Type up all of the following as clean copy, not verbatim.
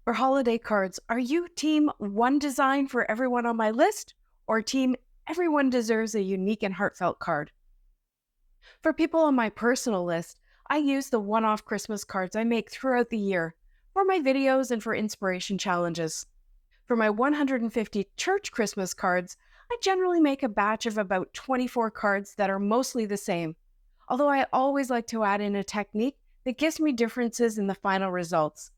For holiday cards, are you team one design for everyone on my list or team everyone deserves a unique and heartfelt card? For people on my personal list, I use the one-off Christmas cards I make throughout the year for my videos and for inspiration challenges. For my 150 church Christmas cards, I generally make a batch of about 24 cards that are mostly the same, although I always like to add in a technique that gives me differences in the final results.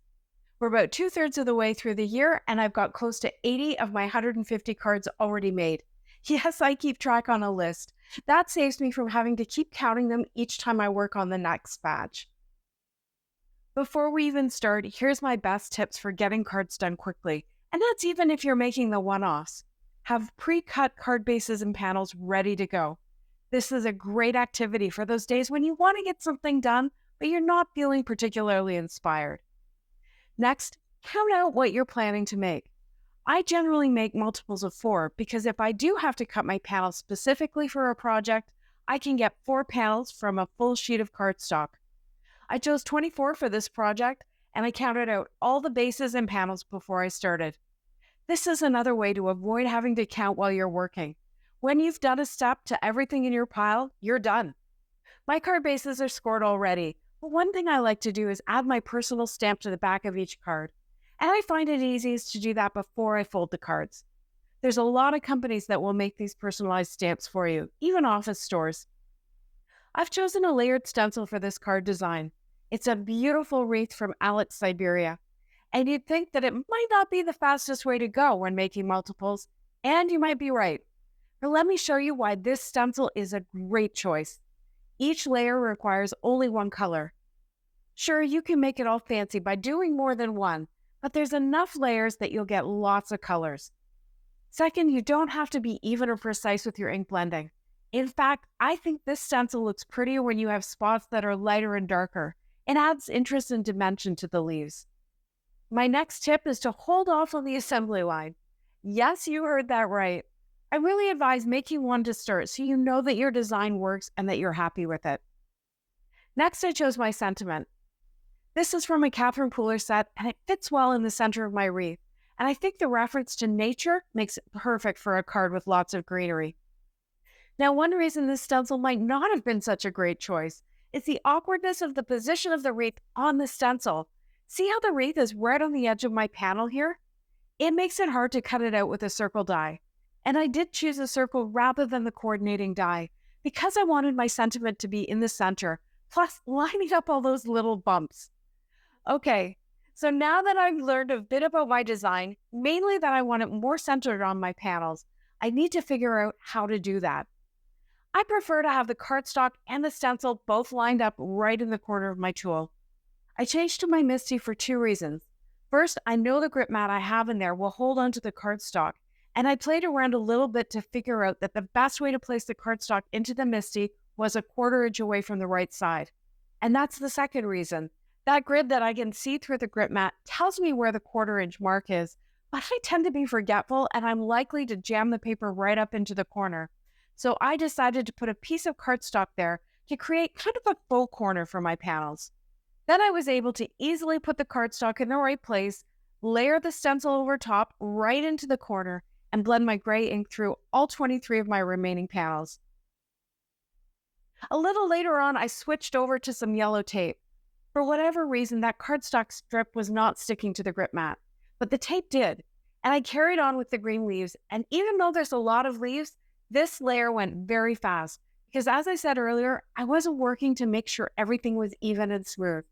We're about two-thirds of the way through the year, and I've got close to 80 of my 150 cards already made. Yes, I keep track on a list. That saves me from having to keep counting them each time I work on the next batch. Before we even start, here's my best tips for getting cards done quickly, and that's even if you're making the one-offs. Have pre-cut card bases and panels ready to go. This is a great activity for those days when you want to get something done, but you're not feeling particularly inspired. Next, count out what you're planning to make. I generally make multiples of 4 because if I do have to cut my panels specifically for a project, I can get 4 panels from a full sheet of cardstock. I chose 24 for this project, and I counted out all the bases and panels before I started. This is another way to avoid having to count while you're working. When you've done a step to everything in your pile, you're done. My card bases are scored already, but one thing I like to do is add my personal stamp to the back of each card, and I find it easiest to do that before I fold the cards. There's a lot of companies that will make these personalized stamps for you, even office stores. I've chosen a layered stencil for this card design. It's a beautiful wreath from Syberia, and you'd think that it might not be the fastest way to go when making multiples, and you might be right. But let me show you why this stencil is a great choice. Each layer requires only one color. Sure, you can make it all fancy by doing more than one, but there's enough layers that you'll get lots of colors. Second, you don't have to be even or precise with your ink blending. In fact, I think this stencil looks prettier when you have spots that are lighter and darker. It adds interest and dimension to the leaves. My next tip is to hold off on the assembly line. Yes, you heard that right. I really advise making one to start so you know that your design works and that you're happy with it. Next, I chose my sentiment. This is from a Catherine Pooler set, and it fits well in the center of my wreath, and I think the reference to nature makes it perfect for a card with lots of greenery. Now, one reason this stencil might not have been such a great choice is the awkwardness of the position of the wreath on the stencil. See how the wreath is right on the edge of my panel here? It makes it hard to cut it out with a circle die. And I did choose a circle rather than the coordinating die because I wanted my sentiment to be in the center, plus lining up all those little bumps. Okay, so now that I've learned a bit about my design, mainly that I want it more centered on my panels, I need to figure out how to do that. I prefer to have the cardstock and the stencil both lined up right in the corner of my tool. I changed to my MISTI for 2 reasons. First, I know the grip mat I have in there will hold onto the cardstock, and I played around a little bit to figure out that the best way to place the cardstock into the MISTI was a 1/4 inch away from the right side. And that's the second reason. That grid that I can see through the grip mat tells me where the 1/4 inch mark is, but I tend to be forgetful and I'm likely to jam the paper right up into the corner. So I decided to put a piece of cardstock there to create kind of a faux corner for my panels. Then I was able to easily put the cardstock in the right place, layer the stencil over top right into the corner, and blend my gray ink through all 23 of my remaining panels. A little later on, I switched over to some yellow tape. For whatever reason, that cardstock strip was not sticking to the grip mat, but the tape did, and I carried on with the green leaves, and even though there's a lot of leaves, this layer went very fast, because as I said earlier, I wasn't working to make sure everything was even and smooth.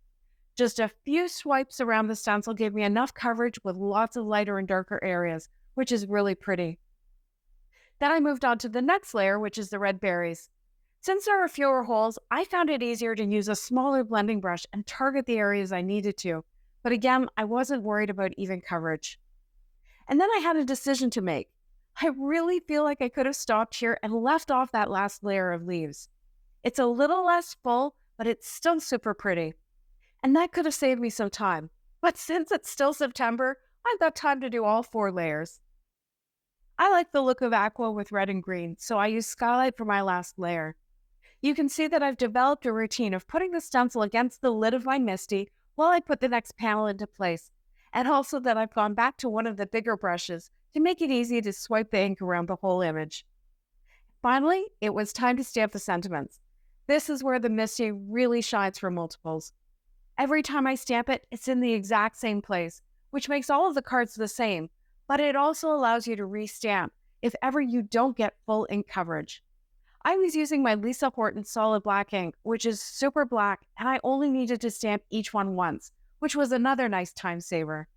Just a few swipes around the stencil gave me enough coverage with lots of lighter and darker areas, which is really pretty. Then I moved on to the next layer, which is the red berries. Since there are fewer holes, I found it easier to use a smaller blending brush and target the areas I needed to. But again, I wasn't worried about even coverage. And then I had a decision to make. I really feel like I could have stopped here and left off that last layer of leaves. It's a little less full, but it's still super pretty. And that could have saved me some time. But since it's still September, I've got time to do all 4 layers. I like the look of aqua with red and green, so I use Skylight for my last layer. You can see that I've developed a routine of putting the stencil against the lid of my MISTI while I put the next panel into place. and also that I've gone back to one of the bigger brushes to make it easy to swipe the ink around the whole image. Finally, it was time to stamp the sentiments. This is where the Misty really shines for multiples. Every time I stamp it, it's in the exact same place, which makes all of the cards the same, but it also allows you to re-stamp if ever you don't get full ink coverage. I was using my Lisa Horton solid black ink, which is super black, and I only needed to stamp each one once, which was another nice time saver.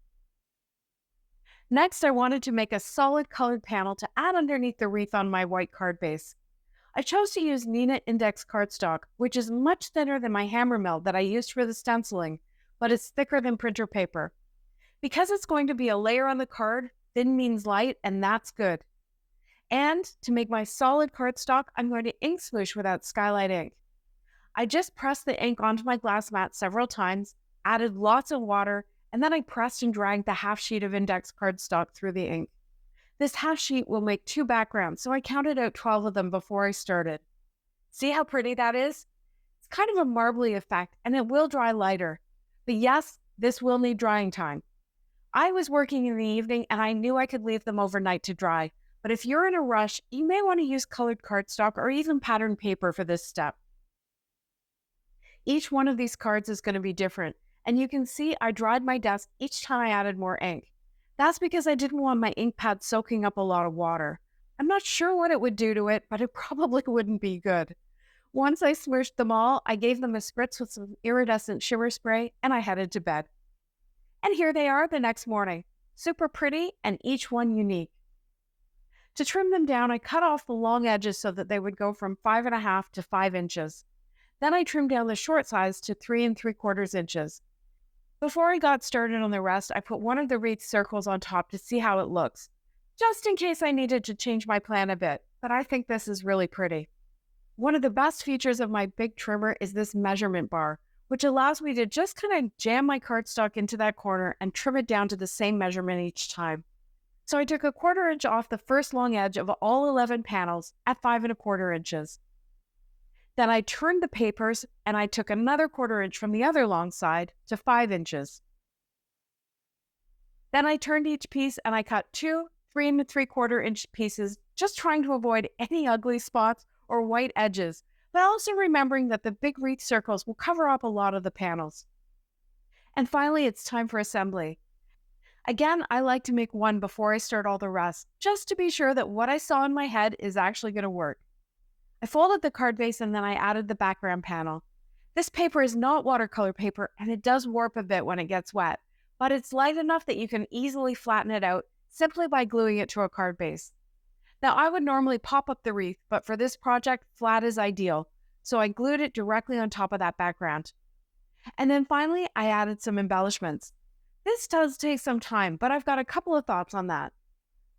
Next, I wanted to make a solid colored panel to add underneath the wreath on my white card base. I chose to use Neenah Index cardstock, which is much thinner than my hammer mill that I used for the stenciling, but it's thicker than printer paper. Because it's going to be a layer on the card, thin means light, and that's good. And to make my solid cardstock, I'm going to ink smoosh without Skylight ink. I just pressed the ink onto my glass mat several times, added lots of water, and then I pressed and dragged the half sheet of index cardstock through the ink. This half sheet will make 2 backgrounds, so I counted out 12 of them before I started. See how pretty that is? It's kind of a marbly effect, and it will dry lighter. But yes, this will need drying time. I was working in the evening, and I knew I could leave them overnight to dry. But if you're in a rush, you may want to use colored cardstock or even patterned paper for this step. Each one of these cards is going to be different, and you can see I dried my desk each time I added more ink. That's because I didn't want my ink pad soaking up a lot of water. I'm not sure what it would do to it, but it probably wouldn't be good. Once I smooshed them all, I gave them a spritz with some iridescent shimmer spray, and I headed to bed. And here they are the next morning, super pretty and each one unique. To trim them down, I cut off the long edges so that they would go from 5.5 to 5 inches. Then I trimmed down the short size to 3 3/4 inches. Before I got started on the rest, I put one of the wreath circles on top to see how it looks, just in case I needed to change my plan a bit, but I think this is really pretty. One of the best features of my big trimmer is this measurement bar, which allows me to just kind of jam my cardstock into that corner and trim it down to the same measurement each time. So I took 1/4 inch off the first long edge of all 11 panels at 5 1/4 inches. Then I turned the papers and I took another 1/4 inch from the other long side to 5 inches. Then I turned each piece and I cut 2 3 3/4 inch pieces, just trying to avoid any ugly spots or white edges, but also remembering that the big wreath circles will cover up a lot of the panels. And finally, it's time for assembly. Again, I like to make one before I start all the rest, just to be sure that what I saw in my head is actually going to work. I folded the card base and then I added the background panel. This paper is not watercolor paper and it does warp a bit when it gets wet, but it's light enough that you can easily flatten it out simply by gluing it to a card base. Now, I would normally pop up the wreath, but for this project, flat is ideal, so I glued it directly on top of that background. And then finally, I added some embellishments. This does take some time, but I've got a couple of thoughts on that.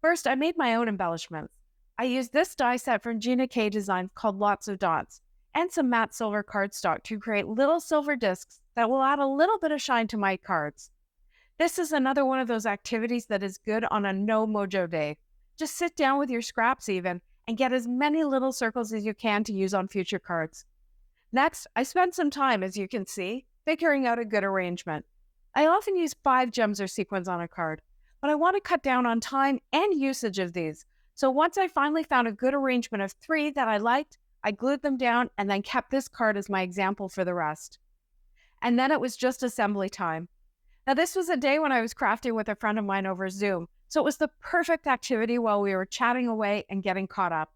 First, I made my own embellishments. I used this die set from Gina K Designs called Lots of Dots, and some matte silver cardstock to create little silver discs that will add a little bit of shine to my cards. This is another one of those activities that is good on a no mojo day. Just sit down with your scraps even, and get as many little circles as you can to use on future cards. Next, I spent some time, as you can see, figuring out a good arrangement. I often use 5 gems or sequins on a card, but I want to cut down on time and usage of these. So once I finally found a good arrangement of 3 that I liked, I glued them down and then kept this card as my example for the rest. And then it was just assembly time. Now this was a day when I was crafting with a friend of mine over Zoom, so it was the perfect activity while we were chatting away and getting caught up.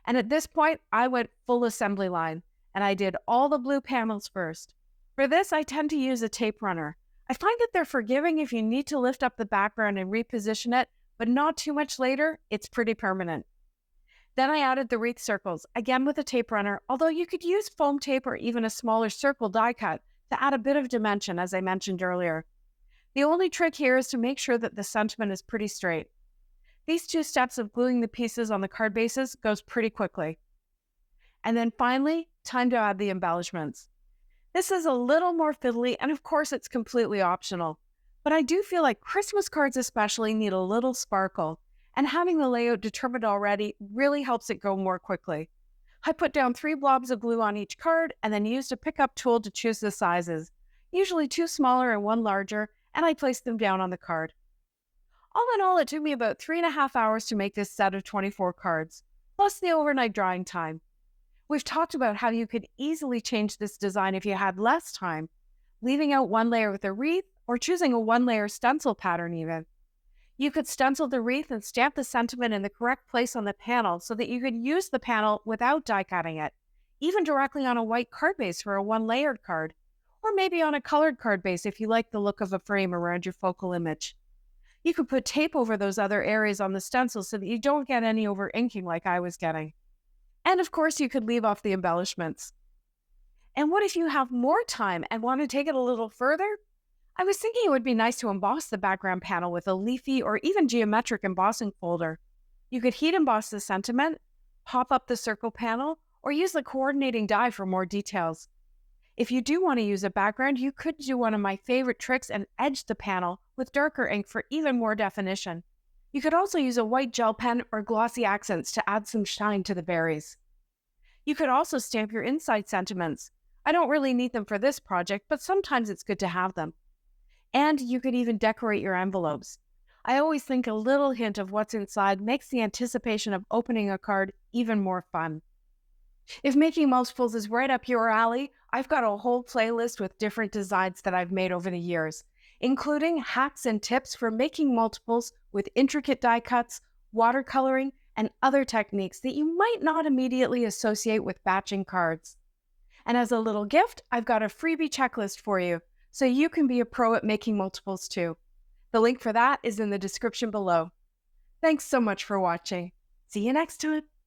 And at this point, I went full assembly line, and I did all the blue panels first. For this, I tend to use a tape runner. I find that they're forgiving if you need to lift up the background and reposition it, but not too much later, it's pretty permanent. Then I added the wreath circles, again with a tape runner, although you could use foam tape or even a smaller circle die cut to add a bit of dimension, as I mentioned earlier. The only trick here is to make sure that the sentiment is pretty straight. These 2 steps of gluing the pieces on the card bases goes pretty quickly. And then finally, time to add the embellishments. This is a little more fiddly, and of course it's completely optional. But I do feel like Christmas cards especially need a little sparkle, and having the layout determined already really helps it go more quickly. I put down 3 blobs of glue on each card, and then used a pickup tool to choose the sizes, usually 2 smaller and 1 larger, and I placed them down on the card. All in all, it took me about 3.5 hours to make this set of 24 cards, plus the overnight drying time. We've talked about how you could easily change this design if you had less time, leaving out one layer with a wreath or choosing a one-layer stencil pattern even. You could stencil the wreath and stamp the sentiment in the correct place on the panel so that you could use the panel without die cutting it, even directly on a white card base for a one-layered card, or maybe on a colored card base if you like the look of a frame around your focal image. You could put tape over those other areas on the stencil so that you don't get any over inking like I was getting. And of course, you could leave off the embellishments. And what if you have more time and want to take it a little further? I was thinking it would be nice to emboss the background panel with a leafy or even geometric embossing folder. You could heat emboss the sentiment, pop up the circle panel, or use the coordinating die for more details. If you do want to use a background, you could do one of my favorite tricks and edge the panel with darker ink for even more definition. You could also use a white gel pen or glossy accents to add some shine to the berries. You could also stamp your inside sentiments. I don't really need them for this project, but sometimes it's good to have them. And you could even decorate your envelopes. I always think a little hint of what's inside makes the anticipation of opening a card even more fun. If making multiples is right up your alley, I've got a whole playlist with different designs that I've made over the years, including hacks and tips for making multiples with intricate die cuts, watercoloring, and other techniques that you might not immediately associate with batching cards. And as a little gift, I've got a freebie checklist for you, so you can be a pro at making multiples too. The link for that is in the description below. Thanks so much for watching. See you next time.